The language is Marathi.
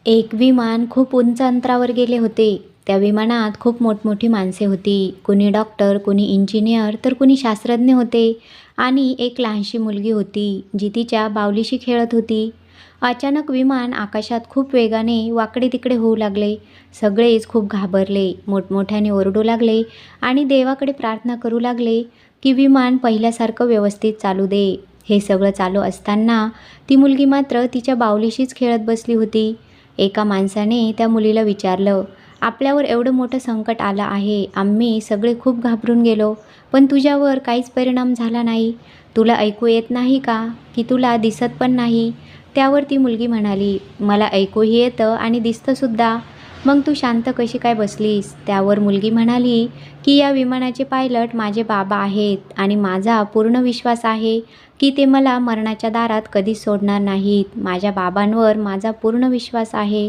एक विमान खूप उंच अंतरावर गेले होते. त्या विमानात खूप मोठमोठी माणसे होती. कुणी डॉक्टर, कुणी इंजिनियर, तर कुणी शास्त्रज्ञ होते आणि एक लहानशी मुलगी होती, जी तिच्या बाहुलीशी खेळत होती. अचानक विमान आकाशात खूप वेगाने वाकडे-तिकडे होऊ लागले. सगळेच खूप घाबरले, मोठमोठ्याने ओरडू लागले आणि देवाकडे प्रार्थना करू लागले, की विमान पहिल्यासारखं व्यवस्थित चालू दे. हे सगळं चालू असताना ती मुलगी मात्र तिच्या बाहुलीशीच खेळत बसली होती. एका माणसाने त्या मुलीला विचारलं, आपल्यावर एवढं मोठं संकट आलं आहे. आम्ही सगळे खूप घाबरून गेलो, पण तुझ्यावर काहीच परिणाम झाला नाही. तुला ऐकू येत नाही का? की तुला दिसत पण नाही? त्यावर ती मुलगी म्हणाली, मला ऐकूही येतं आणि दिसतंसुद्धा. मग तू शांत कशी काय बसलीस? त्यावर मुलगी म्हणाली, की या विमानाचे पायलट माझे बाबा आहेत आणि माझा पूर्ण विश्वास आहे की ते मला मरणाच्या दारात कधीच सोडणार नाहीत. माझ्या बाबांवर माझा पूर्ण विश्वास आहे.